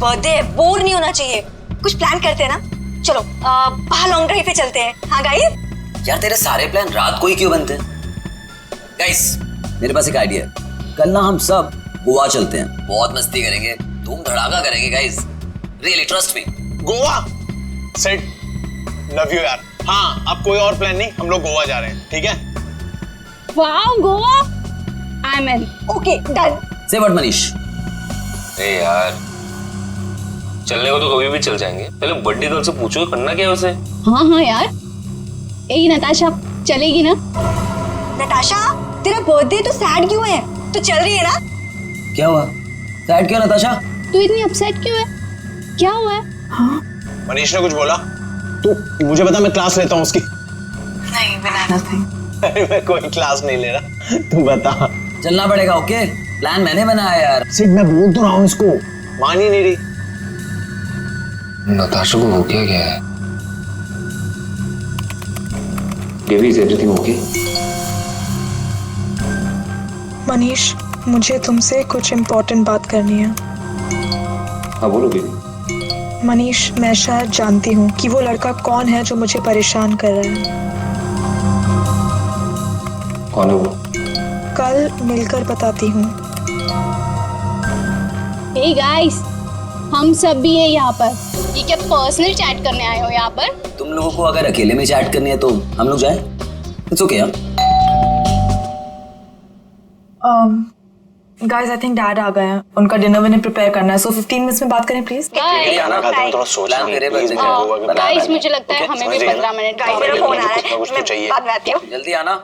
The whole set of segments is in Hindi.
बर्थडे है, बोर नहीं होना चाहिए। कुछ प्लान करते हैं ना, चलो बाहर लॉन्ग ड्राइव पे चलते हैं। हाँ गाइस। यार तेरे सारे प्लान रात को ही क्यों बनते हैं? गाइस मेरे पास एक आइडिया है, कल ना हम सब गोवा चलते हैं, बहुत मस्ती करेंगे, धूम धड़ाका करेंगे guys, really trust me. Goa set, love you यार। हाँ अब कोई और प्लान नहीं, हम लोग गोवा जा रहे हैं, ठीक है? Wow Goa, I am in. Okay done. से व्हाट मनीष? ए यार चलने को तो कभी भी चल जाएंगे, पहले बर्थडे गर्ल से पूछो करना क्या है उसे। हाँ यार, यही नताशा चलेगी ना? नताशा तेरा बर्थडे तो सैड क्यों है? तो चल रही है ना? क्या हुआ? सैड क्यों नताशा? तू इतनी अपसेट क्यों है? क्या हुआ है? हाँ? मनीष ने कुछ बोला? तू मुझे बता, मैं क्लास लेता हूँ उसकी। नहीं बनाना था। अरे मैं कोई क्लास नहीं ले रहा, तू बता। चलना पड़ेगा। ओके प्लान मैंने बनाया यार। सिर्फ मैं बोल तो रहा हूँ इसको, मान ही नहीं रही। नताशा को हो क्या है? Baby is everything okay? Manish मुझे तुमसे कुछ इम्पोर्टेंट बात करनी है। हाँ बोलो बेबी। मनीष मैं शायद जानती हूँ कि वो लड़का कौन है जो मुझे परेशान कर रहा है। कौन है वो? कल मिलकर बताती हूँ। हे गाइस, हम सब भी है यहाँ पर। ये क्या पर्सनल चैट करने आए हो यहाँ पर? तुम लोगों को अगर अकेले में चैट करनी है तो हम लोग जाएं? इट्स ओके यार। गाइस आई थिंक डैड आ गए हैं, उनका डिनर मैंने प्रिपेयर करना है, सो 15 मिनट्स में बात करें प्लीज। गाइस मुझे लगता है हमें भी 15 मिनट गाइस मेरा फोन आ रहा है, कुछ तो मैं चाहिए। बाद में आती हूँ। जल्दी आना।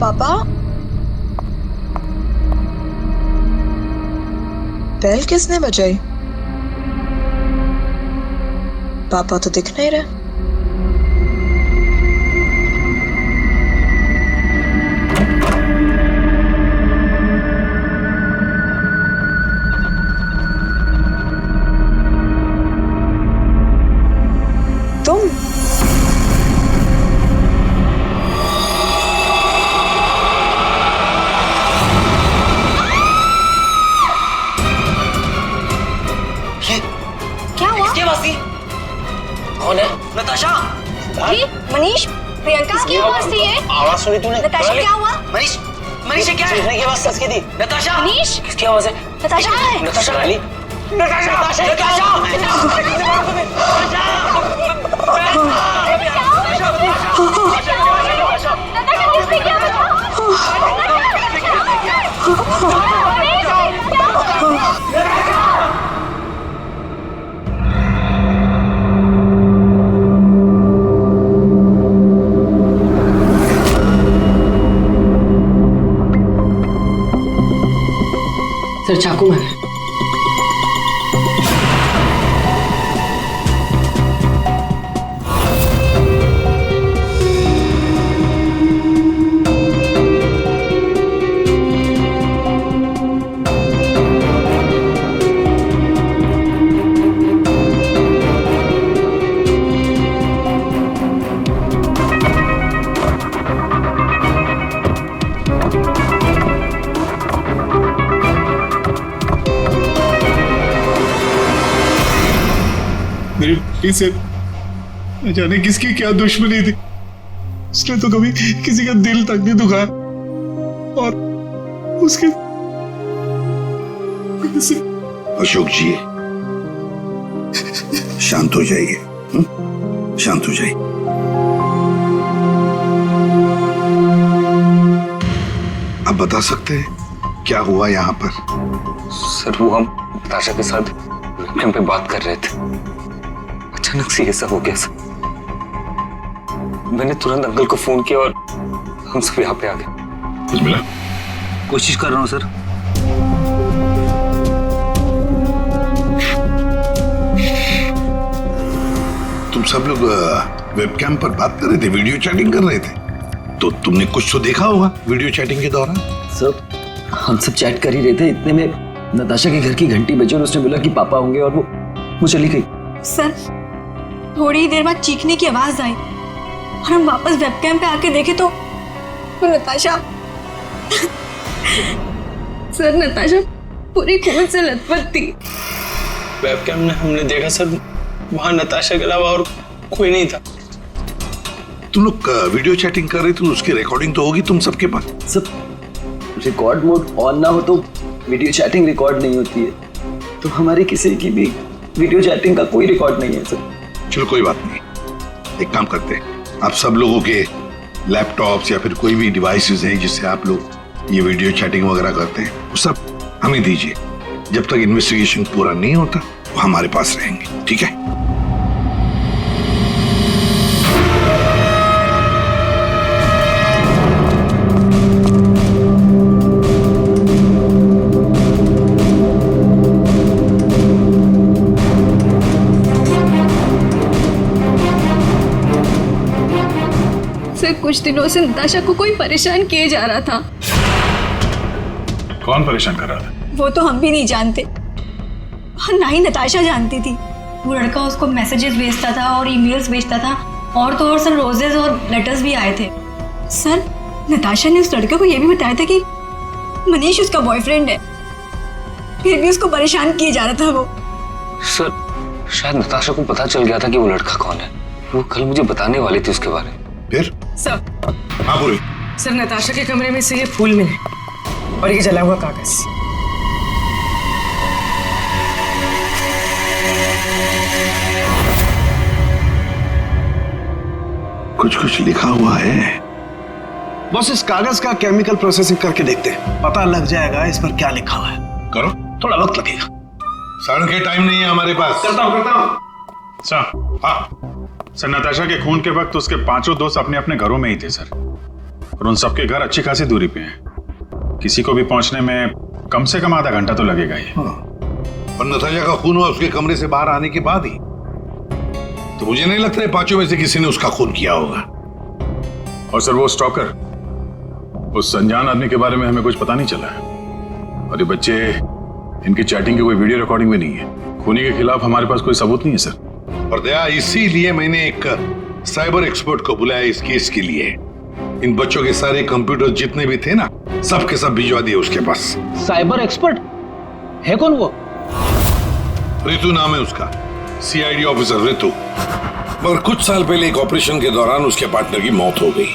पापा बेल किसने बजाई? पापा तो दिख नहीं रहे। तुम क्या हुआ? क्या बात थी? कौन है? नताशा। ये मनीष, प्रियंका किसकी आवाज थी ये? आवाज सुनी तूने? नताशा क्या हुआ? मनीष, मनीष ये क्या है? सीखने की आवाज सच की थी। नताशा। मनीष किसकी आवाज है? नताशा कहाँ है? नताशा रानी? सर चाकू मारा है। मेरी बेटी से न जाने किसकी क्या दुश्मनी थी, उसने तो कभी किसी का दिल तक नहीं दुखाया और उसके अशोक जी शांत हो जाइए, शांत हो जाइए। आप बता सकते हैं क्या हुआ यहाँ पर? सर वो हम नताशा के साथ वेबकैम पे बात कर रहे थे, अचानक से ये सब हो गया सर। मैंने तुरंत अंकल को फोन किया और हम सब यहाँ पे आ गए। कुछ मिला? कोशिश कर रहा हूँ सर। तुम सब लोग वेबकैम पर बात कर रहे थे, वीडियो चैटिंग कर रहे थे, तो तुमने कुछ तो देखा होगा वीडियो चैटिंग के दौरान। सर हम सब चैट कर ही रहे थे, इतने में नताशा के घर की घंटी बजी और उसने बोला कि पापा होंगे और वो चली गई। सर थोड़ी देर बाद चीखने की आवाज आई और हम वापस वेबकैम पे आके देखे तो नताशा सर नताशा पूरी खून से लथपथ थी। वेबकैम में हमने देखा सर, वहां नताशा के अलावा और कोई नहीं था। तुम लोग वीडियो चैटिंग कर रहे थे, उसकी रिकॉर्डिंग तो होगी तुम सबके पास। सब रिकॉर्ड मोड ऑन ना हो तो वीडियो चैटिंग रिकॉर्ड नहीं होती है, तो हमारी किसी की भी वीडियो चैटिंग का कोई रिकॉर्ड नहीं है सर। चलो कोई बात नहीं, एक काम करते हैं, आप सब लोगों के लैपटॉप्स या फिर कोई भी डिवाइसेस है जिससे आप लोग ये वीडियो चैटिंग वगैरह करते हैं, वो सब हमें दीजिए। जब तक इन्वेस्टिगेशन पूरा नहीं होता वो हमारे पास रहेंगे, ठीक है? सर कुछ दिनों से नताशा को कोई परेशान किए जा रहा था। कौन परेशान कर रहा था? वो तो हम भी नहीं जानते और ना ही नताशा जानती थी। वो लड़का उसको मैसेजेस भेजता था और ईमेल्स भेजता था, और तो और सर रोजेस और लेटर्स भी आए थे। सर नताशा ने उस लड़के को ये भी बताया था कि मनीष उसका बॉयफ्रेंड है, फिर भी उसको परेशान किए जा रहा था वो। सर शायद नताशा को पता चल गया था कि वो लड़का कौन है, वो कल मुझे बताने वाली थी उसके बारे में। फिर सर हाँ पूरी सर नताशा के कमरे में से ये फूल मिले और ये जला हुआ कागज। कुछ कुछ लिखा हुआ है। बस इस कागज का केमिकल प्रोसेसिंग करके देखते हैं, पता लग जाएगा इस पर क्या लिखा हुआ है। करो, थोड़ा वक्त लगेगा। सर के टाइम नहीं है हमारे पास। करता हूँ। सर हाँ सर, नताशा के खून के वक्त उसके पांचों दोस्त अपने अपने घरों में ही थे सर, और उन सबके घर अच्छी खासी दूरी पे हैं। किसी को भी पहुंचने में कम से कम आधा घंटा तो लगेगा ही। और नताशा का खून हुआ उसके कमरे से बाहर आने के बाद ही, तो मुझे नहीं लगता है पांचों में से किसी ने उसका खून किया होगा। और सर वो स्टॉकर, उस अनजान आदमी के बारे में हमें कुछ पता नहीं चला है, और ये बच्चे, इनकी चैटिंग की कोई वीडियो रिकॉर्डिंग भी नहीं है। खूनी के खिलाफ हमारे पास कोई सबूत नहीं है सर। और दया, इसीलिए मैंने एक साइबर एक्सपर्ट को बुलाया इस केस के लिए। इन बच्चों के सारे कंप्यूटर जितने भी थे ना, सब के सब भिजवा दिए उसके पास। साइबर एक्सपर्ट है कौन वो? रितु नाम है उसका, सीआईडी ऑफिसर रितु। मगर कुछ साल पहले एक ऑपरेशन के दौरान उसके पार्टनर की मौत हो गई।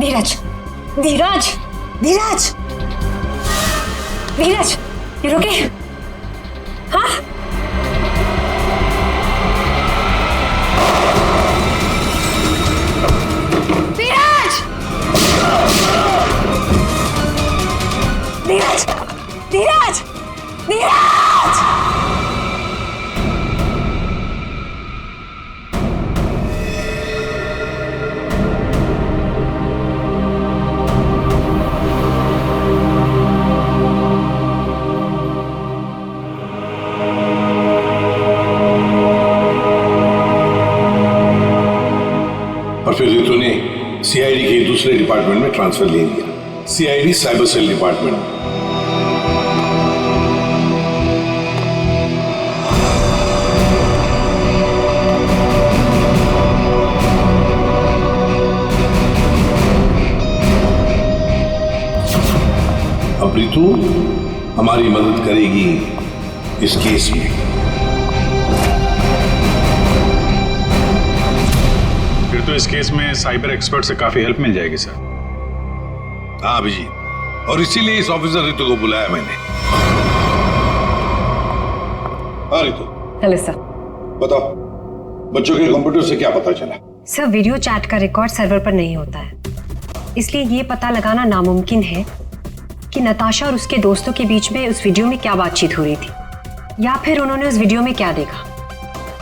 धीरज, धीरज, धीरज, धीरज, ये रुके? हाँ? धीरज, धीरज, धीरज, धीरज! दूसरे डिपार्टमेंट में ट्रांसफर ले लिया, सीआईडी साइबर सेल डिपार्टमेंट में। अब रितु हमारी मदद करेगी इस केस में। फिर तो इस केस में साइबर एक्सपर्ट से काफी हेल्प मिल जाएगी सर। हाँ अभिजीत, और इसीलिए इस ऑफिसर रितु को बुलाया मैंने। हाँ रितु, हेलो सर। बताओ, बच्चों के कंप्यूटर से क्या पता चला? सर, वीडियो चैट का रिकॉर्ड सर्वर पर नहीं होता है, इसलिए ये पता लगाना नामुमकिन है कि नताशा और उसके दोस्तों के बीच में उस वीडियो में क्या बातचीत हो रही थी या फिर उन्होंने उस वीडियो में क्या देखा।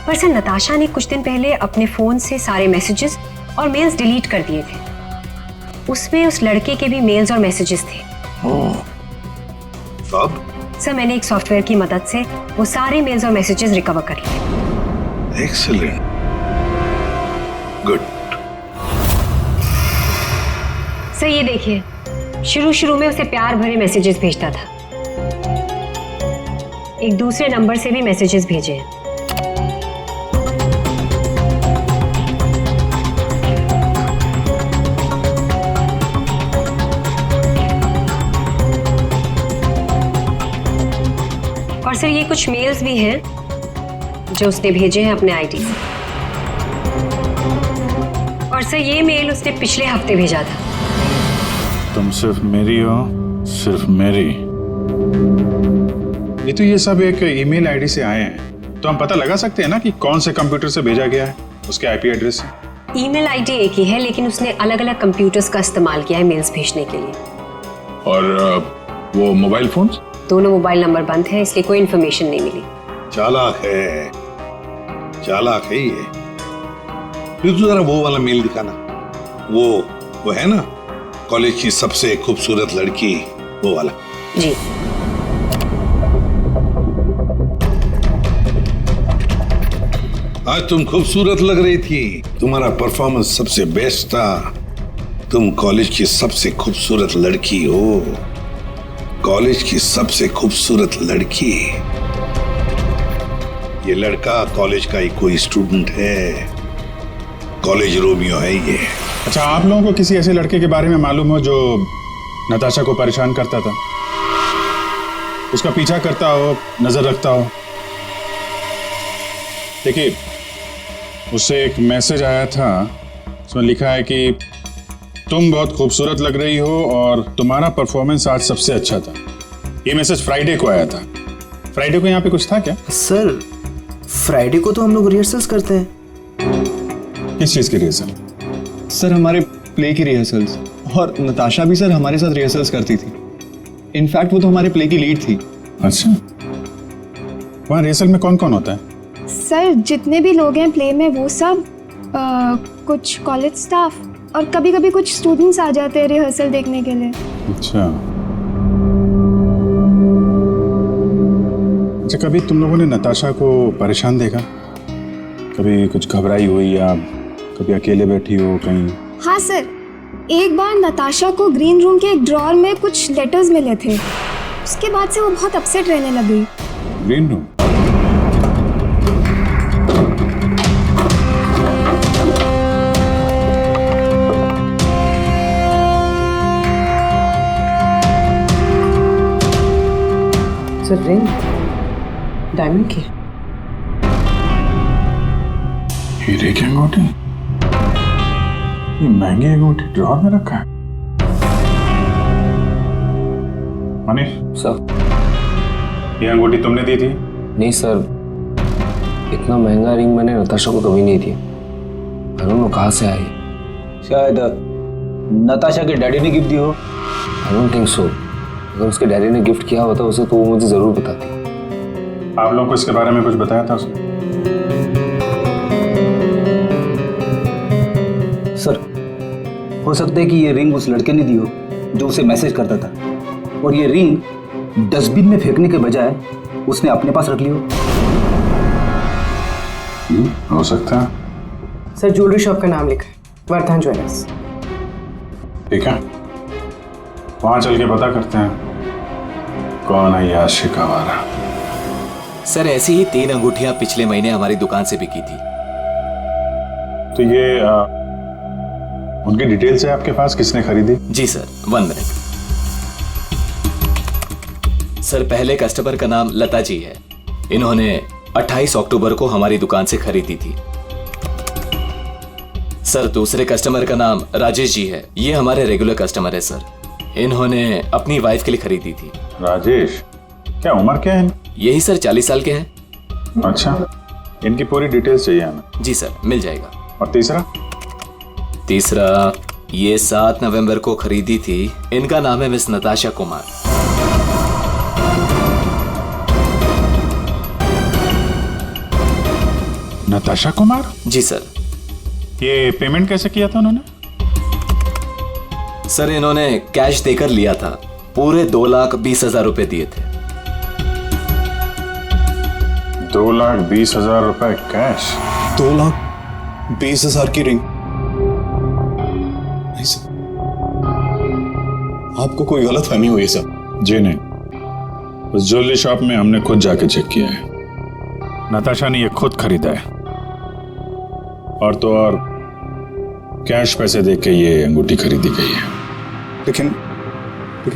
पर सर, नताशा ने कुछ दिन पहले अपने फोन से सारे मैसेजेस और मेल्स डिलीट कर दिए थे। उसमें उस लड़के के भी मेल्स और मैसेजेस थे। सब? सर, मैंने एक सॉफ्टवेयर की मदद से वो सारे मेल्स और मैसेजेस रिकवर कर लिए। Excellent, good. सर ये देखिए, शुरू में उसे प्यार भरे मैसेजेस भेजता था। एक दूसरे नंबर से भी मैसेजेस भेजे हैं। और सर, ये कुछ मेल्स भी हैं जो उसने भेजे हैं अपने आईडी से। और सर, ये मेल उसने पिछले हफ्ते भेजा था। तुम सिर्फ मेरी हो, सिर्फ मेरी। ये तो ये सब एक ईमेल आईडी से आए हैं, तो हम पता लगा सकते हैं ना कि कौन से कंप्यूटर से भेजा गया है, उसके आईपी एड्रेस से। ईमेल आईडी एक ही है, लेकिन उसने अलग अलग कंप्यूटर्स का इस्तेमाल किया है मेल्स भेजने के लिए। और वो मोबाइल फोन्स? दोनों मोबाइल नंबर बंद है, इसलिए कोई इन्फॉर्मेशन नहीं मिली। चालाक है, चालाक है ये। फिर तो जरा वो वाला मेल दिखाना। वो है ना, कॉलेज की सबसे खूबसूरत लड़की, वो वाला। जी। आज तुम खूबसूरत लग रही थी, तुम्हारा परफॉर्मेंस सबसे बेस्ट था। तुम कॉलेज की सबसे खूबसूरत लड़की हो, कॉलेज की सबसे खूबसूरत लड़की। ये लड़का कॉलेज का ही कोई स्टूडेंट है, कॉलेज रोमियो है ये। अच्छा, आप लोगों को किसी ऐसे लड़के के बारे में मालूम हो जो नताशा को परेशान करता था, उसका पीछा करता हो, नजर रखता हो? देखिए, उससे एक मैसेज आया था, उसमें लिखा है कि तुम बहुत खूबसूरत लग रही हो और तुम्हारा परफॉर्मेंस आज सबसे अच्छा था। ये मैसेज फ्राइडे को आया था। फ्राइडे को यहाँ पे कुछ था क्या? सर, फ्राइडे को तो हम लोग रिहर्सल्स करते हैं। किस चीज की रिहर्सल? सर, हमारे प्ले की रिहर्सल्स। और नताशा भी सर हमारे साथ रिहर्सल्स करती थी। इनफैक्ट वो तो हमारे प्ले की लीड थी। अच्छा, वहाँ रिहर्सल में कौन कौन होता है? सर, जितने भी लोग हैं प्ले में वो सब, कुछ कॉलेज स्टाफ और कभी कभी कुछ स्टूडेंट्स आ जाते हैं रिहर्सल देखने के लिए। अच्छा, कभी तुम लोगों ने नताशा को परेशान देखा? कभी कुछ घबराई हुई या कभी अकेले बैठी हो कहीं? हाँ सर, एक बार नताशा को ग्रीन रूम के एक ड्रॉअर में कुछ लेटर्स मिले थे। उसके बाद से वो बहुत अपसेट रहने लगी। Green room? Sir, ring diamond की। हीरे की अंगूठी? ये महंगी अंगूठी ड्रॉअर में रखा है? मनीष सर, ये अंगूठी तुमने दी थी? नहीं सर, इतना महंगा रिंग मैंने नताशा को कभी नहीं दिया। आई डोंट नो कहाँ से आई। शायद नताशा के डैडी ने गिफ्ट दी हो। I don't think so. अगर उसके डैडी ने गिफ्ट किया होता उसे तो वो मुझे जरूर बताती। आप लोगों को इसके बारे में कुछ बताया था उसने? सर, हो सकता है कि ये रिंग उस लड़के ने दी हो जो उसे मैसेज करता था, और ये रिंग डस्टबिन में फेंकने के बजाय उसने अपने पास रख ली हो। हो सकता है। सर, ज्वेलरी शॉप का नाम लिखा है, वर्धन ज्वेलर्स। ठीक है, वहां चल के पता करते हैं कौन है ये आशिक आवारा। सर ऐसी ही 3 अंगूठियां पिछले महीने हमारी दुकान से बिकी थी। तो ये उनकी डिटेल्स है आपके पास, किसने खरीदी? जी सर, 1 मिनट। सर पहले कस्टमर का नाम लता जी है। इन्होंने 28 अक्टूबर को हमारी दुकान से खरीदी थी। सर दूसरे कस्टमर का नाम राजेश जी है। ये हमारे रेगुलर कस्टमर है सर। इन्होंने अपनी वाइफ के लिए खरीदी थी। राजेश, क्या उम्र क्या है? यही सर 40 साल के हैं। अच्छा, इनकी पूरी डिटेल्स चाहिए हमें। जी सर, मिल जाएगा। और तीसरा? तीसरा ये 7 नवंबर को खरीदी थी। इनका नाम है मिस नताशा कुमार। नताशा कुमार? जी सर। ये पेमेंट कैसे किया था उन्होंने? सर इन्होंने कैश देकर लिया था। पूरे 2,20,000 रुपए दिए थे। 2,20,000 रुपए कैश? 2,20,000 की रिंग? नहीं सर, आपको कोई गलत फहमी हुई है सर। जी नहीं, उस ज्वेलरी शॉप में हमने खुद जाके चेक किया है। नताशा ने ये खुद खरीदा है, और तो और कैश पैसे दे के ये अंगूठी खरीदी गई है। लेकिन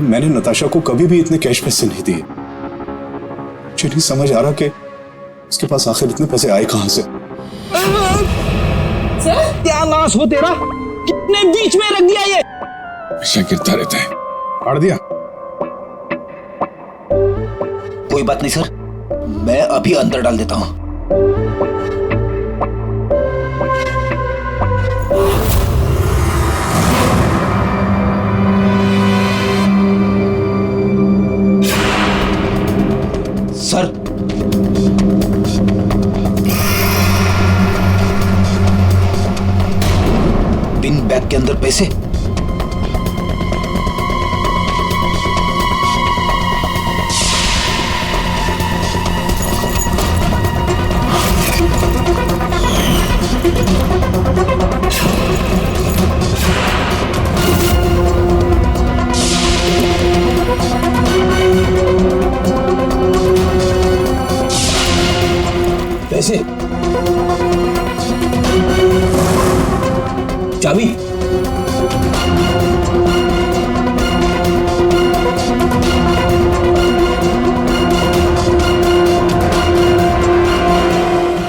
मैंने नताशा को कभी भी इतने कैश पैसे नहीं दिए। मुझे नहीं समझ आ रहा कि उसके पास आखिर इतने पैसे आए कहां से। सर क्या नाश हो तेरा, कितने बीच में रख दिया ये? हमेशा गिरता रहता है। फाड़ दिया? कोई बात नहीं सर, मैं अभी अंदर डाल देता हूं। सर पिन बैग के अंदर पैसे? पैसे? चाबी?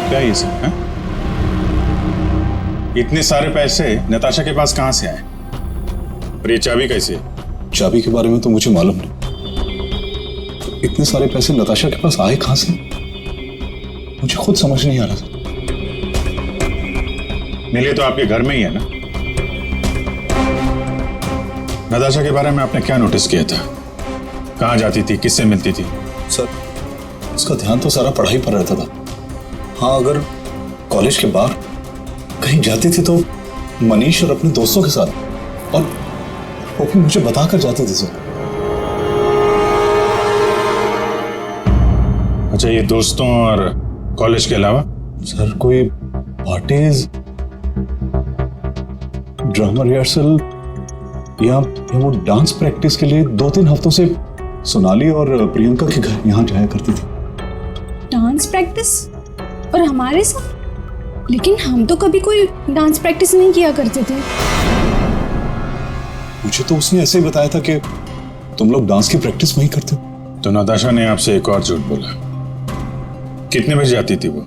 क्या ये सब है? इतने सारे पैसे नताशा के पास कहां से आए? और ये चाबी कैसे? चाबी के बारे में तो मुझे मालूम नहीं। इतने सारे पैसे नताशा के पास आए कहां से, मुझे खुद समझ नहीं आ रहा। मिले तो आपके घर में ही है ना? नताशा के बारे में आपने क्या नोटिस किया था? कहां जाती थी, किससे मिलती थी? सर उसका ध्यान तो सारा पढ़ाई पर रहता था। हाँ, अगर कॉलेज के बाहर कहीं जाती थी तो मनीष और अपने दोस्तों के साथ, और वो भी मुझे बताकर जाते थे सर। अच्छा, ये दोस्तों और कॉलेज के अलावा? सर कोई पार्टीज, ड्रामा रिहर्सल या वो डांस प्रैक्टिस के लिए 2-3 हफ्तों से सोनाली और प्रियंका के घर यहाँ जाया करती थी। Dance practice? और हमारे साथ? लेकिन हम तो कभी कोई डांस प्रैक्टिस नहीं किया करते थे। मुझे तो उसने ऐसे ही बताया था कि तुम लोग डांस की प्रैक्टिस वहीं करते हो। तो नताशा ने आपसे एक और झूठ बोला। कितने बजे जाती थी वो?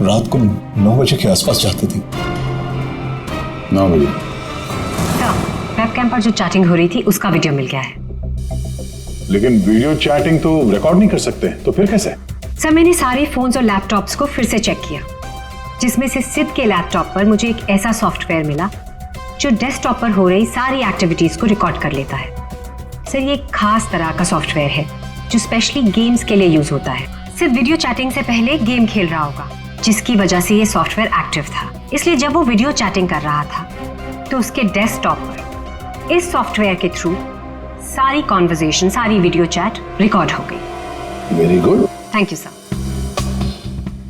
रात को 9 बजे के आसपास जाती थी। 9 बजे? वेबकैम पर जो चैटिंग हो रही थी उसका वीडियो मिल गया है। लेकिन वीडियो चैटिंग तो रिकॉर्ड नहीं कर सकते, तो फिर कैसे? सर मैंने सारे फोन्स और लैपटॉप्स को फिर से चेक किया, जिसमें से सिद्ध के लैपटॉप पर मुझे एक ऐसा सॉफ्टवेयर मिला जो डेस्कटॉप पर हो रही सारी एक्टिविटीज को रिकॉर्ड कर लेता है। सर ये एक खास तरह का सॉफ्टवेयर है जो स्पेशली गेम्स के लिए यूज होता है। सिर्फ वीडियो चैटिंग से पहले गेम खेल रहा होगा, जिसकी वजह से ये सॉफ्टवेयर एक्टिव था। इसलिए जब वो वीडियो चैटिंग कर रहा था तो उसके डेस्कटॉप पर इस सॉफ्टवेयर के थ्रू सारी कॉन्वर्सेशन, सारी वीडियो चैट रिकॉर्ड हो गई। Very good, thank you sir.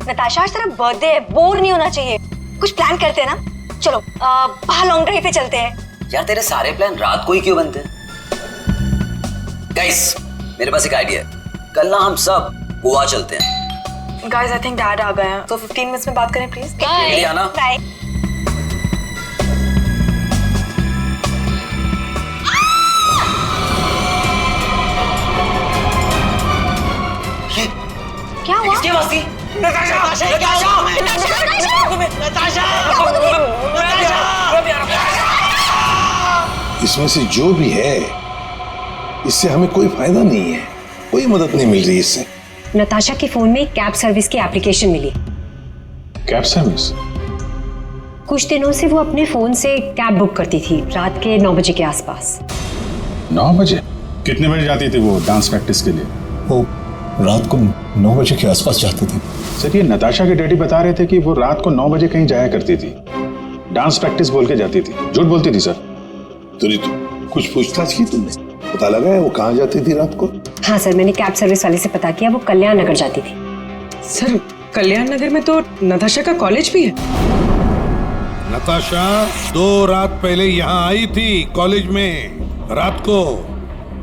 Natasha आज तेरा बर्थडे है, बोर नहीं होना चाहिए। कुछ प्लान करते हैं ना? चलो बाहर लॉन्ग ड्राइव पे चलते हैं। यार तेरे सारे प्लान रात को ही क्यों बनते हैं? गाइस मेरे पास एक आइडिया है, कल ना हम सब गोवा चलते हैं। गाइस आई थिंक डैड आ गए हैं, तो 15 मिनट्स में बात करें प्लीज। बाय आना। बाय। क्या हुआ? किसकी आवाज थी? इसमें से जो भी है इससे हमें कोई फायदा नहीं है, कोई मदद नहीं मिल रही इससे। नताशा के फोन में कैब सर्विस की एप्लीकेशन मिली। Cab service? कुछ दिनों से वो अपने फोन से कैब बुक करती थी रात के 9 बजे के आसपास। 9 बजे? कितने बजे जाती थी वो डांस प्रैक्टिस के लिए? वो रात को 9 बजे के आसपास जाती थी। सर ये नताशा के डैडी बता रहे थे कि वो रात को 9 बजे कहीं जाया करती थी, डांस प्रैक्टिस बोल के जाती थी। झूठ बोलती थी सर? तो कुछ पूछताछ की तुमने? पता लगा है वो कहाँ जाती थी रात को? हाँ सर, मैंने कैब सर्विस वाले से पता किया, वो कल्याण नगर जाती थी। सर कल्याण नगर में तो नताशा का कॉलेज भी है। नताशा 2 रात पहले यहाँ आई थी कॉलेज में रात को,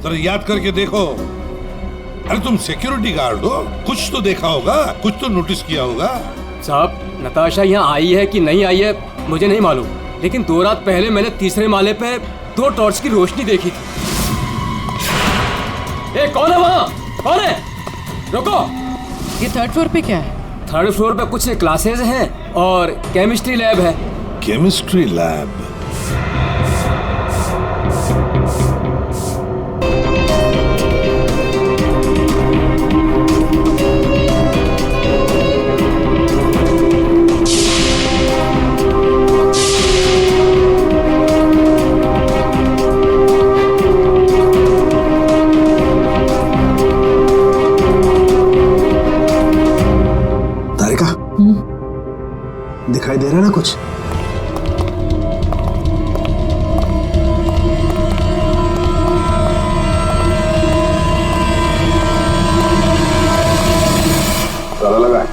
जरा याद करके देखो। अरे तुम सिक्योरिटी गार्ड हो, कुछ तो देखा होगा, कुछ तो नोटिस किया होगा। साहब नताशा यहाँ आई है कि नहीं आई है मुझे नहीं मालूम, लेकिन 2 रात पहले मैंने तीसरे माले पे 2 टॉर्च की रोशनी देखी थी। ए कौन है वहाँ? कौन है? रुको। ये 3rd फ्लोर पे क्या है? 3rd फ्लोर पे कुछ क्लासेस हैं और केमिस्ट्री लैब है। Chemistry lab? दिखाई दे रहा है ना कुछ? ताला लगा है।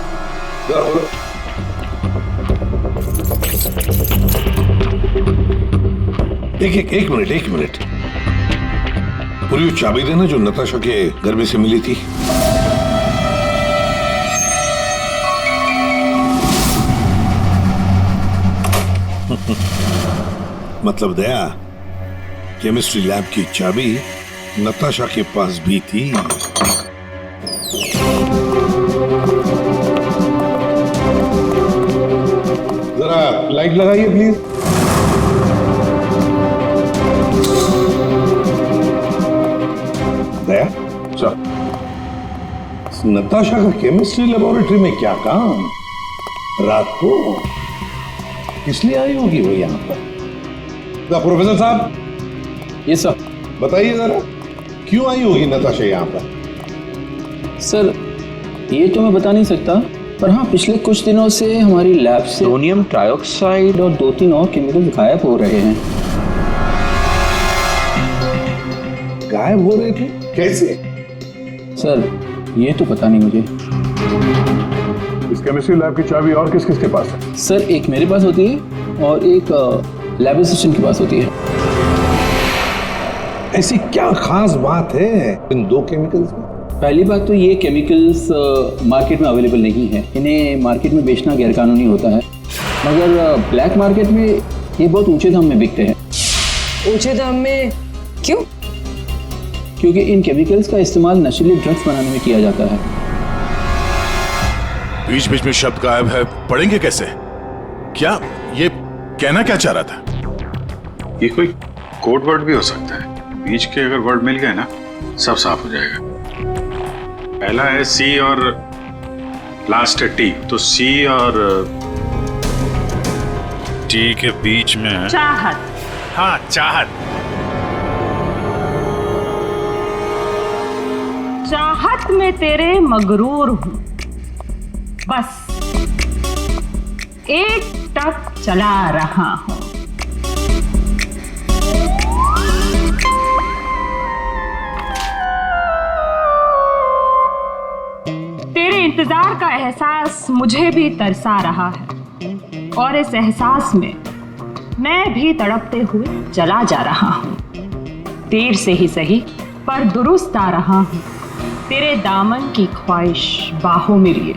एक मिनट पूरी चाबी देना जो नताशा के घर में से मिली थी। मतलब दया, केमिस्ट्री लैब की चाबी नताशा के पास भी थी। जरा लाइट लगाइए प्लीज। दया सर, नताशा का केमिस्ट्री लेबोरेटरी में क्या काम? रात को इसलिए आई होगी वो यहाँ पर। प्रोफेसर साहब। ये सर बताइए जरा, क्यों आई होगी नताशा यहाँ पर? सर ये तो मैं बता नहीं सकता, पर हाँ पिछले कुछ दिनों से हमारी लैब से सोडियम ट्राइऑक्साइड और 2-3 और केमिकल गायब हो रहे हैं। गायब हो रहे थे? कैसे? सर ये तो पता नहीं मुझे। इस केमिस्ट्री लैब की चाबी और किस किस के पास है? सर एक मेरे पास होती है और एक लैब असिस्टेंट के पास होती है। ऐसी क्या खास बात है इन 2 केमिकल्स में? पहली बात तो ये केमिकल्स मार्केट में अवेलेबल नहीं है, इन्हें मार्केट में बेचना गैरकानूनी होता है, मगर ब्लैक मार्केट में ये बहुत ऊंचे दाम में बिकते हैं। ऊंचे दाम में क्यों? क्योंकि इन केमिकल्स का इस्तेमाल नशीले ड्रग्स बनाने में किया जाता है। बीच बीच में शब्द गायब है, पढ़ेंगे कैसे? क्या ये कहना क्या चाह रहा था? ये कोई कोड वर्ड भी हो सकता है, बीच के अगर वर्ड मिल गए ना सब साफ हो जाएगा। पहला है सी और लास्ट है टी, तो सी और टी के बीच में है चाहत। हाँ चाहत। चाहत में तेरे मगरूर हूं, बस एक टक चला रहा हूं। तेरे इंतजार का एहसास मुझे भी तरसा रहा है, और इस एहसास में मैं भी तड़पते हुए चला जा रहा हूँ। देर से ही सही पर दुरुस्त आ रहा हूँ। तेरे दामन की ख्वाहिश बाहों में लिए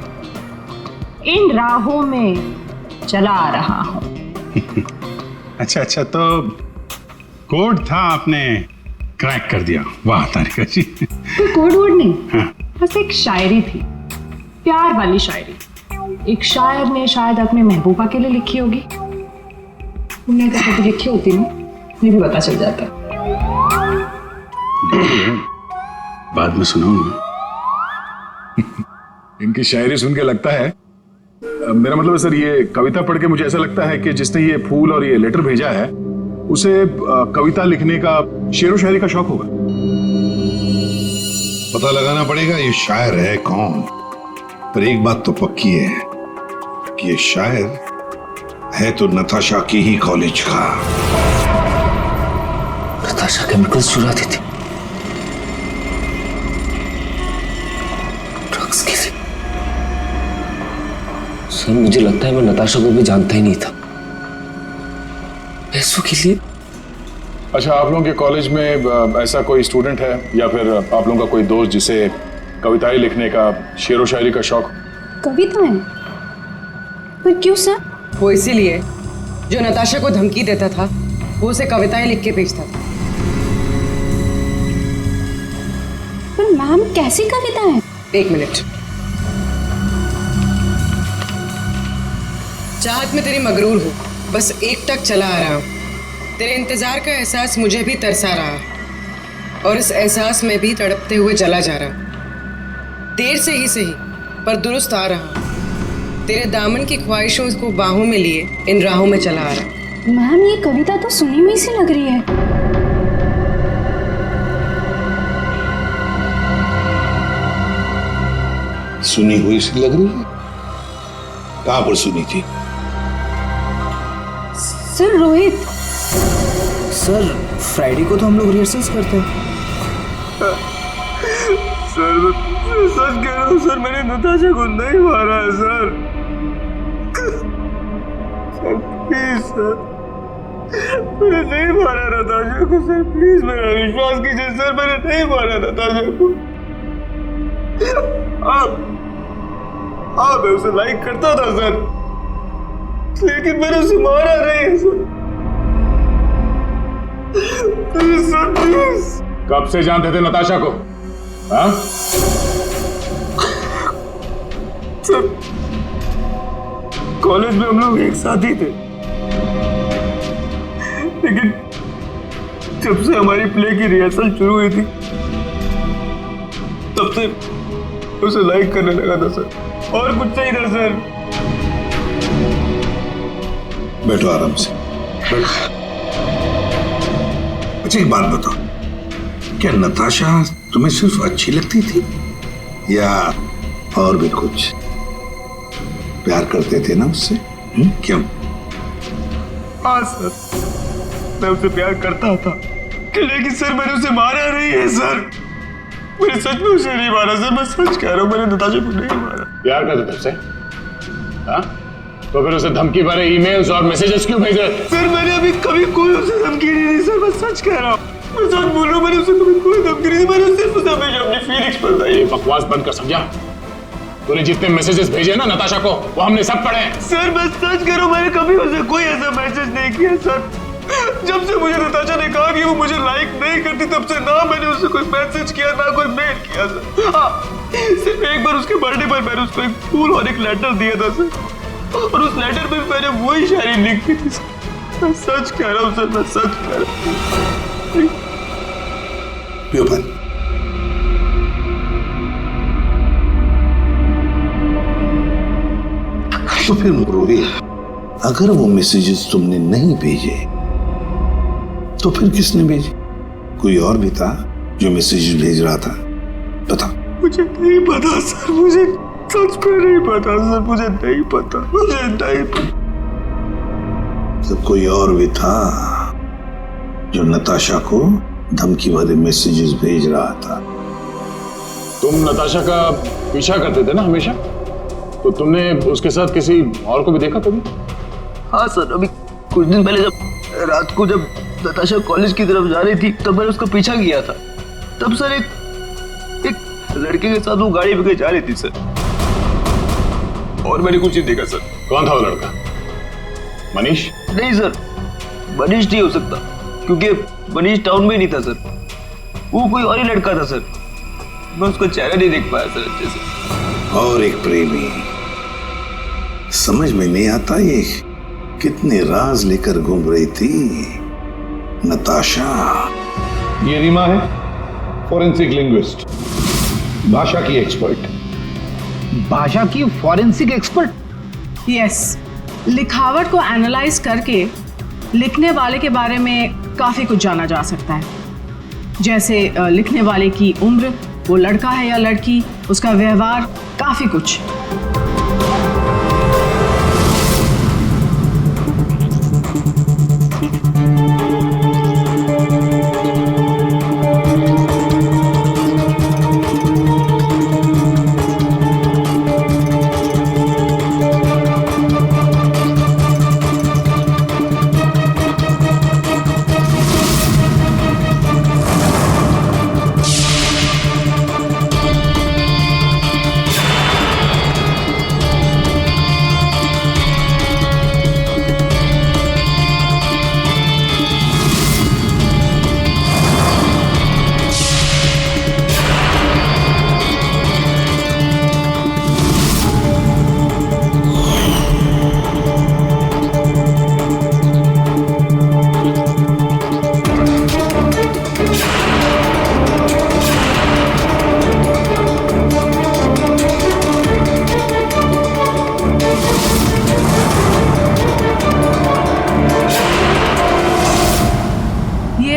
इन राहों में चला आ रहा हूँ। अच्छा अच्छा, तो कोड था, आपने क्रैक कर दिया। वाह तारिका जी। कोई कोड वर्ड नहीं, बस एक शायरी थी, प्यार वाली शायरी। एक शायर ने शायद अपने महबूबा के लिए लिखी होगी। तुमने अगर कभी लिखी होती ना, मुझे भी पता चल जाता। बाद में सुनाऊंगा। इनकी शायरी सुन के लगता है, मेरा मतलब है सर, ये कविता पढ़ के मुझे ऐसा लगता है कि जिसने ये फूल और ये लेटर भेजा है उसे कविता लिखने का, शेरो शायरी का शौक होगा। पता लगाना पड़ेगा ये शायर है कौन। पर एक बात तो पक्की है कि ये शायर है तो नताशा की ही कॉलेज का। नताशा केमिकल्स चुराती थी ड्रग्स के लिए। सर मुझे लगता है मैं नताशा को भी जानता ही नहीं था। पैसों के लिए। अच्छा, आप लोगों के कॉलेज में ऐसा कोई स्टूडेंट है या फिर आप लोगों का कोई दोस्त जिसे कविताएं लिखने का, शेरो शायरी का शौक? कविताएं? पर क्यों सर? वो इसीलिए जो नताशा को धमकी देता था वो उसे कविताएं लिख के भेजता था। पर मैम कैसी कविताएं? एक मिनट। चाहत में तेरी मगरूर हूँ, बस एक टक चला आ रहा हूँ। तेरे इंतजार का एहसास मुझे भी तरसा रहा और इस एहसास में भी तड़पते हुए जला जा रहा। देर से ही सही पर दुरुस्त आ रहा। तेरे दामन की ख्वाहिशों को बाहों में लिए इन राहों में चला आ रहा। मैम ये कविता तो सुनी हुई सी लग रही है। सुनी हुई सी लग रही है? कहां पर सुनी थी? सर रोहित। सर फ्राइडे को तो हम लोग रिहर्सल्स करते हैं। सर मैं सच कह रहा हूँ सर, मैंने नताशा को नहीं मारा है सर। सर प्लीज सर, मैंने नहीं मारा नताशा को सर, प्लीज मेरा विश्वास कीजिए सर, मैंने नहीं मारा नताशा को। आप मैं उसे लाइक करता था सर, लेकिन मैंने उसे मारा नहीं सर। Please sir please. कब से जानते थे नताशा को? हाँ? सर कॉलेज में हम लोग एक साथ ही थे, लेकिन जब से हमारी प्ले की रिहर्सल शुरू हुई थी तब से उसे लाइक करने लगा था सर, और कुछ नहीं था सर। बैठो आराम से। अच्छा एक बात बताओ, क्या नताशा तुम्हें सिर्फ अच्छी लगती थी या और भी कुछ? प्यार करते थे ना उससे? क्यों? हाँ सर, मैं उसे प्यार करता था, लेकिन सर मैंने उसे मारा नहीं है सर। मैंने सच में उसे नहीं मारा सर, मैं सच कह रहा हूँ, मैंने नताशा को नहीं मारा। प्यार करते थे उससे? हाँ? तो फिर उसे धमकी भरे ईमेल्स और मैसेजेस क्यों भेज रहे? सर मैंने अभी कभी कोई उसे धमकी नहीं दी सर, मैं सच कह रहा हूँ, मैं सच बोल रहा हूँ, मैंने उसे कभी कोई धमकी नहीं दी, मैंने सिर्फ उसे हमेशा अपनी फीलिंग्स बताई। ये बकवास बंद कर, समझा? तूने जितने मैसेजेस भेजे ना नताशा को, वो हमने सब पढ़े हैं। सर मैं सच कह रहा हूँ, मैंने कभी उसे कोई ऐसा मैसेज नहीं किया सर। जब से मुझे नताशा ने कहा कि वो मुझे लाइक नहीं करती, तब से ना मैंने उसे कोई मैसेज किया ना कोई मेल किया सर। हाँ, सिर्फ एक बार उसके बर्थडे पर मैंने उसको एक फूल और एक लेटर दिया था सर, और उस लेटर में मैंने वही शायरी लिखी थी सर। मैं सच कह रहा हूँ सर, मैं सच कह रहा हूँ। पियो पानी। तो फिर रोहित, अगर वो मैसेजेस तुमने नहीं भेजे तो फिर किसने भेजे? कोई और भी था जो मैसेजेस भेज रहा था? बताओ। मुझे नहीं पता सर, मुझे सच में नहीं पता सर, मुझे नहीं पता, मुझे नहीं पता। तो कोई और भी था जो नताशा को धमकी भरे मैसेजेस भेज रहा था? तुम नताशा का पीछा करते थे ना हमेशा, तो तुमने उसके साथ किसी और को भी देखा कभी? हाँ सर, अभी कुछ दिन पहले जब रात को जब नताशा कॉलेज की तरफ जा रही थी तब मैंने उसका पीछा किया था। तब सर एक लड़के के साथ वो गाड़ी में जा रही थी सर, और मैंने कुछ नहीं देखा सर। कौन था वो लड़का? मनीष? नहीं सर, मनीष नहीं हो सकता, क्योंकि मनीष टाउन में ही नहीं था सर, वो कोई और ही लड़का था सर। मैं उसका चेहरा नहीं देख पाया सर अच्छे से। और एक प्रेमी, समझ में नहीं आता ये कितने राज लेकर घूम रही थी नताशा। ये रीमा है, फॉरेंसिक लिंग्विस्ट, भाषा की एक्सपर्ट। भाषा की फॉरेंसिक एक्सपर्ट? यस, लिखावट को एनालाइज करके लिखने वाले के बारे में काफ़ी कुछ जाना जा सकता है, जैसे लिखने वाले की उम्र, वो लड़का है या लड़की, उसका व्यवहार, काफ़ी कुछ।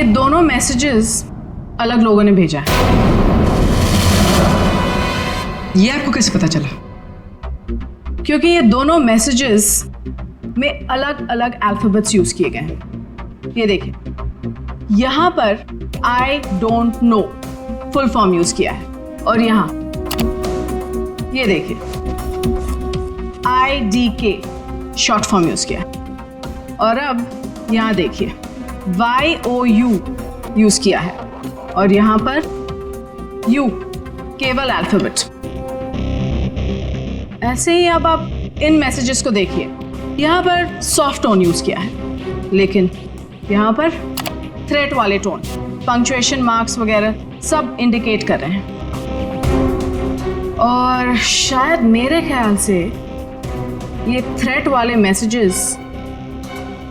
दोनों मैसेजेस अलग लोगों ने भेजा है। ये आपको कैसे पता चला? क्योंकि ये दोनों मैसेजेस में अलग अलग अल्फाबेट्स यूज किए गए हैं। ये देखिए, यहां पर I don't know full form use किया है, और यहां ये देखिए IDK शॉर्ट फॉर्म यूज किया है, और अब यहां देखिए YOU यूज किया है, और यहां पर U केवल अल्फाबेट। ऐसे ही अब आप इन मैसेजेस को देखिए, यहां पर सॉफ्ट टोन यूज किया है, लेकिन यहां पर थ्रेट वाले टोन, पंक्चुएशन मार्क्स वगैरह सब इंडिकेट कर रहे हैं। और शायद मेरे ख्याल से ये थ्रेट वाले मैसेजेस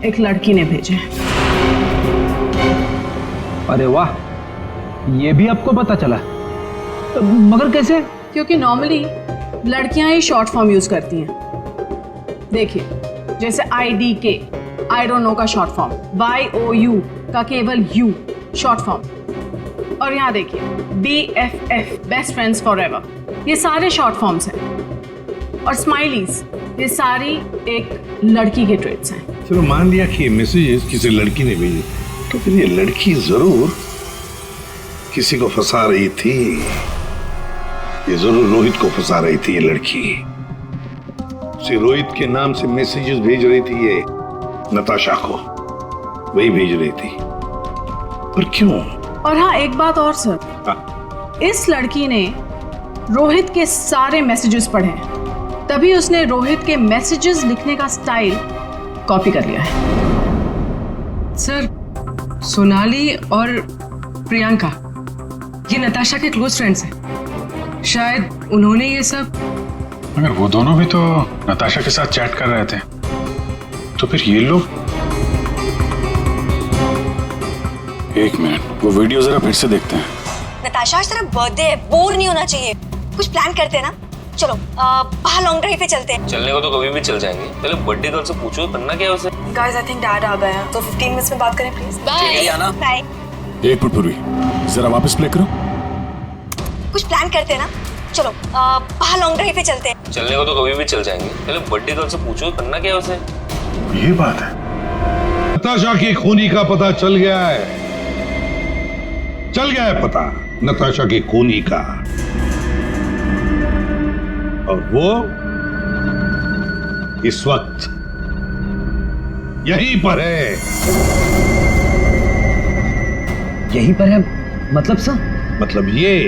एक लड़की ने भेजे हैं। अरे वाह, ये भी आपको पता चला? मगर कैसे? क्योंकि नॉर्मली लड़कियां ही शॉर्ट फॉर्म यूज करती हैं। देखिए, जैसे IDK आई डोंट नो का शॉर्ट फॉर्म, YOU का केवल U शॉर्ट फॉर्म, और यहाँ देखिए BFF बेस्ट फ्रेंड्स फॉरएवर, ये सारे शॉर्ट फॉर्म्स हैं। और स्माइलीज, ये सारी एक लड़की के ट्रेट्स हैं। चलो मान लिया कि ये मैसेजेस किसी लड़की ने भेजे, तो फिर ये लड़की जरूर किसी को फंसा रही थी। ये जरूर रोहित को फंसा रही थी। ये लड़की उसे रोहित के नाम से मैसेजेस भेज रही थी, ये नताशा को वही भेज रही थी। पर क्यों? और हाँ, एक बात और सर, इस लड़की ने रोहित के सारे मैसेजेस पढ़े हैं, तभी उसने रोहित के मैसेजेस लिखने का स्टाइल कॉपी कर लिया है। सर, सोनाली और प्रियंका ये नताशा के क्लोज फ्रेंड्स हैं, शायद उन्होंने ये सब। मगर वो दोनों भी तो नताशा के साथ चैट कर रहे थे, तो फिर ये लोग। एक मिनट, वो वीडियो जरा फिर से देखते हैं। नताशा, आज तेरा बर्थडे है, बोर नहीं होना चाहिए, कुछ प्लान करते हैं ना। चलो बाहर लॉन्ग ड्राइव पे चलते हैं। चलने को तो कभी भी चल जाएंगे, पहले बर्थडे गर्ल से पूछो करना क्या है उसे। गाइस, आई थिंक डैड आ गए हैं, तो 15 मिनट्स में बात करें प्लीज। बाय। एक मिनट पूर्वी, जरा वापस प्ले करो। कुछ प्लान करते हैं ना। चलो बाहर लॉन्ग ड्राइव पे चलते हैं। चलने को तो कभी भी चल जाएंगे, पहले बर्थडे गर्ल से पूछो करना क्या है उसे। ये बात है। नताशा की खूनी का पता चल गया है, चल गया है पता नताशा की खूनी का। और वो इस वक्त यहीं पर है। यहीं पर है मतलब सर? मतलब ये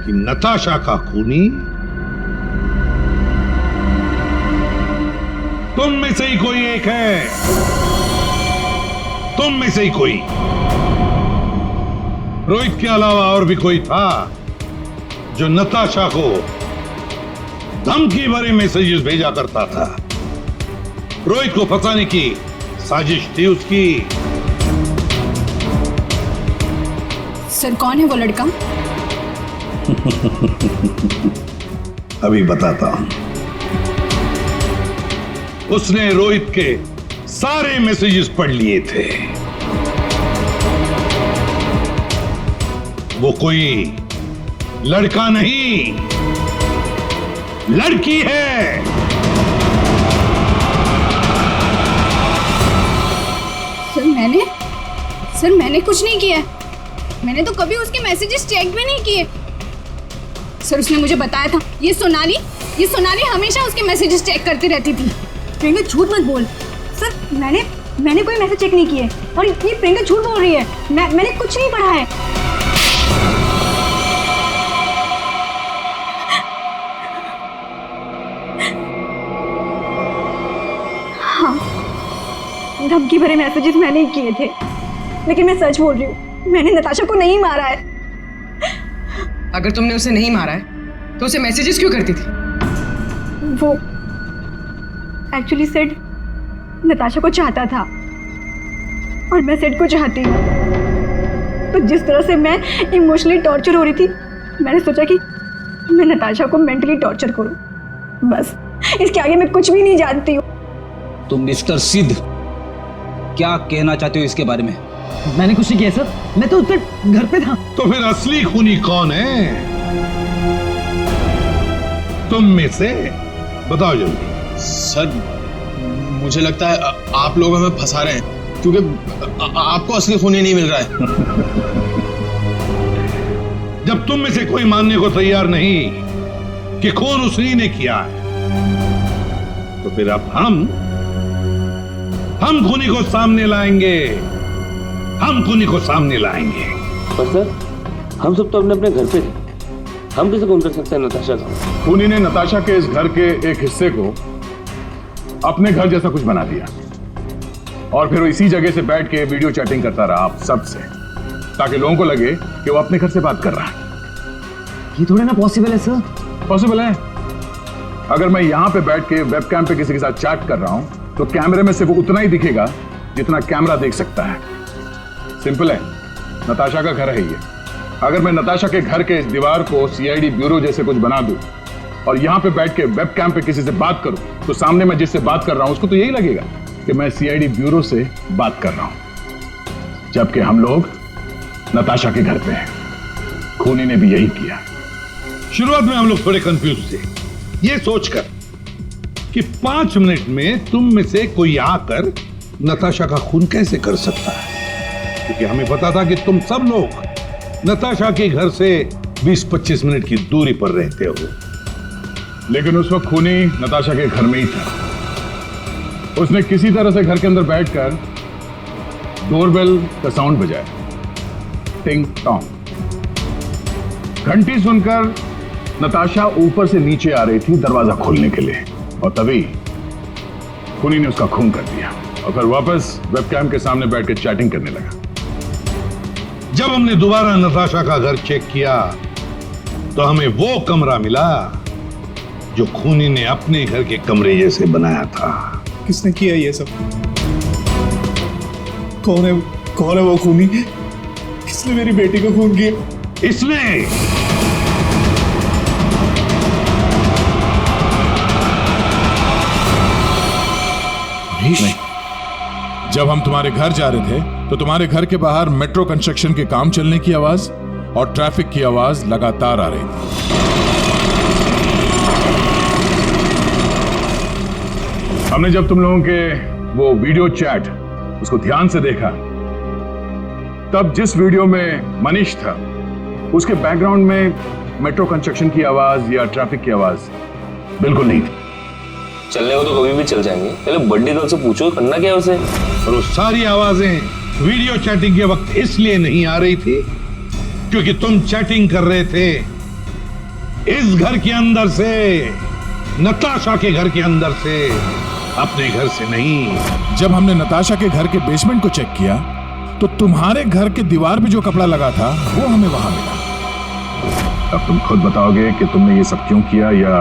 कि नताशा का खूनी तुम में से ही कोई एक है, तुम में से ही कोई। रोहित के अलावा और भी कोई था जो नताशा को धमकी भरे मैसेजेस भेजा करता था। रोहित को फंसाने की साजिश थी उसकी। सर कौन है वो लड़का? अभी बताता हूं। उसने रोहित के सारे मैसेजेस पढ़ लिए थे। वो कोई लड़का नहीं, लड़की है। सर मैंने कुछ नहीं किया। मैंने तो कभी उसके मैसेजेस चेक भी नहीं किए। सर उसने मुझे बताया था ये सोनाली हमेशा उसके मैसेजेस चेक करती रहती थी। प्रियंका झूठ मत बोल। सर मैंने कोई मैसेज चेक नहीं किए और ये प्रियंका झूठ बोल रही है। मैंने कुछ नहीं पढ़ा है। हाँ, धमकी भरे मैसेजेस मैंने ही किए थे, लेकिन मैं सच बोल रही हूँ, मैंने नताशा को नहीं मारा है। अगर तुमने उसे नहीं मारा है तो उसे मैसेजेस क्यों करती थी? वो एक्चुअली सेड नताशा को चाहता था और मैं सेड को चाहती हूँ। तो जिस तरह से मैं इमोशनली टॉर्चर हो रही थी, मैंने सोचा कि मैं नताशा को मेंटली टॉर्चर करूँ। बस इसके आगे मैं कुछ भी नहीं जानती हूँ। तुम मिस्टर सिद्ध क्या कहना चाहते हो इसके बारे में? मैंने कुछ नहीं किया सर, मैं तो उधर घर पे था। तो फिर असली खूनी कौन है? तुम में से बताओ जल्दी। सर मुझे लगता है आप लोग हमें फंसा रहे हैं, क्योंकि आपको असली खूनी नहीं मिल रहा है। जब तुम में से कोई मानने को तैयार नहीं कि खून उसी ने किया है, तो फिर अब हम खूनी को सामने लाएंगे। हम खूनी को सामने लाएंगे। पर सर हम सब तो अपने अपने घर पे थे, हम कैसे खून कर सकते हैं नताशा का? खूनी ने नताशा के इस घर के एक हिस्से को अपने घर जैसा कुछ बना दिया और फिर वो इसी जगह से बैठ के वीडियो चैटिंग करता रहा आप सब से, ताकि लोगों को लगे कि वो अपने घर से बात कर रहा है। ये थोड़ा ना पॉसिबल है सर। पॉसिबल है। अगर मैं यहां पे बैठ के वेबकैम पे किसी के साथ चैट कर रहा हूं तो कैमरे में सिर्फ उतना ही दिखेगा जितना कैमरा देख सकता है। सिंपल है, नताशा का घर है ये। अगर मैं नताशा के घर के इस दीवार को सीआईडी ब्यूरो जैसे कुछ बना दूं और यहां पे बैठ के वेबकैम पे किसी से बात करूं, तो सामने मैं जिससे बात कर रहा हूं उसको तो यही लगेगा कि मैं सीआईडी ब्यूरो से बात कर रहा हूं, जबकि हम लोग नताशा के घर पे हैं। खूनी ने भी यही किया। शुरुआत में हम लोग थोड़े कंफ्यूज थे, ये सोचकर कि 5 मिनट में तुम में से कोई आकर नताशा का खून कैसे कर सकता है, क्योंकि हमें पता था कि तुम सब लोग नताशा के घर से 20-25 मिनट की दूरी पर रहते हो। लेकिन उस वक्त खूनी नताशा के घर में ही था। उसने किसी तरह से घर के अंदर बैठकर डोरबेल का साउंड बजाया, टिंग टोंग। घंटी सुनकर नताशा ऊपर से नीचे आ रही थी दरवाजा खोलने के लिए, और तभी खूनी ने उसका खून कर दिया और फिर वापस वेबकैम के सामने बैठ के चैटिंग करने लगा। जब हमने दोबारा नताशा का घर चेक किया तो हमें वो कमरा मिला जो खूनी ने अपने घर के कमरे जैसे बनाया था। किसने किया ये सब? कौन है वो खूनी? किसने मेरी बेटी को खून किया? इसने। नहीं, जब हम तुम्हारे घर जा रहे थे तो तुम्हारे घर के बाहर मेट्रो कंस्ट्रक्शन के काम चलने की आवाज और ट्रैफिक की आवाज लगातार आ रही थी। हमने जब तुम लोगों के वो वीडियो चैट उसको ध्यान से देखा, तब जिस वीडियो में मनीष था उसके बैकग्राउंड में मेट्रो कंस्ट्रक्शन की आवाज या ट्रैफिक की आवाज बिल्कुल नहीं थी। चलने को तो कभी भी चल जाएंगे, पहले बर्थडे गर्ल से पूछो करना क्या है उसे। और वो सारी आवाजें वीडियो चैटिंग के वक्त इसलिए नहीं आ रही थी क्योंकि तुम चैटिंग कर रहे थे इस घर के अंदर से, नताशा के घर के अंदर से, अपने घर से नहीं। जब हमने नताशा के घर के बेसमेंट को चेक किया तो तुम्हारे घर के दीवार पे जो कपड़ा लगा था वो हमें वहां मिला। अब तुम खुद बताओगे कि तुमने ये सब क्यों किया या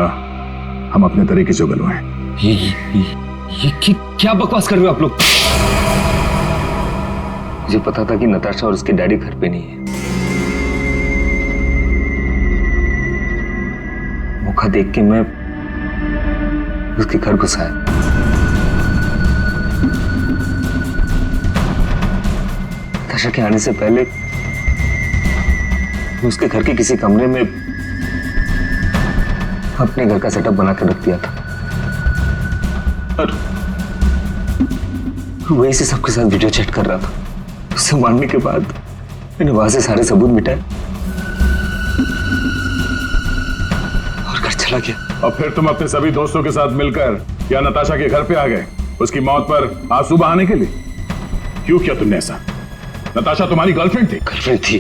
हम अपने तरीके से उगलवाएं? ये क्या बकवास कर रहे हो आप लोग? मुझे पता था कि नताशा और उसके डैडी घर पे नहीं है। मौका देख के मैं उसके घर घुस आया। नताशा के आने से पहले मैं उसके घर के किसी कमरे में अपने घर का सेटअप बना के रख दिया था और वहीं से सबके साथ वीडियो चैट कर रहा था। उसे मारने के बाद मैंने वहां से सारे सबूत मिटाए और घर चला गया। और फिर तुम अपने सभी दोस्तों के साथ मिलकर या नताशा के घर पे आ गए उसकी मौत पर आंसू बहाने के लिए। क्यों किया तुमने ऐसा? नताशा तुम्हारी गर्लफ्रेंड थी। गर्लफ्रेंड थी,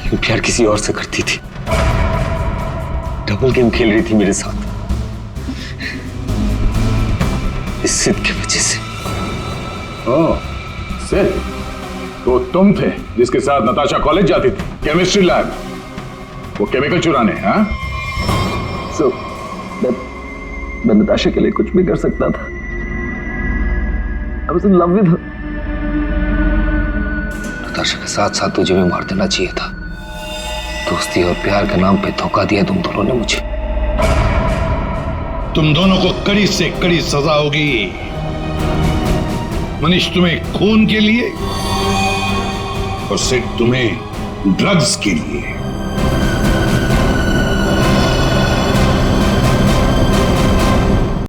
लेकिन प्यार किसी और से करती थी। डबल गेम खेल रही थी मेरे साथ, इस सिद्ध की वजह से। ओह, सिद्ध तो तुम थे जिसके साथ नताशा कॉलेज जाती थी, केमिस्ट्री लैब, वो केमिकल चुराने। हाँ, मैं नताशा के लिए कुछ भी कर सकता था। I was in love with her. Natasha के साथ साथ तुझे भी मार देना चाहिए था। दोस्ती और प्यार के नाम पे धोखा दिया तुम दोनों ने मुझे। तुम दोनों को कड़ी से कड़ी सजा होगी। मनीष तुम्हें खून के लिए और सिड तुम्हें ड्रग्स के लिए।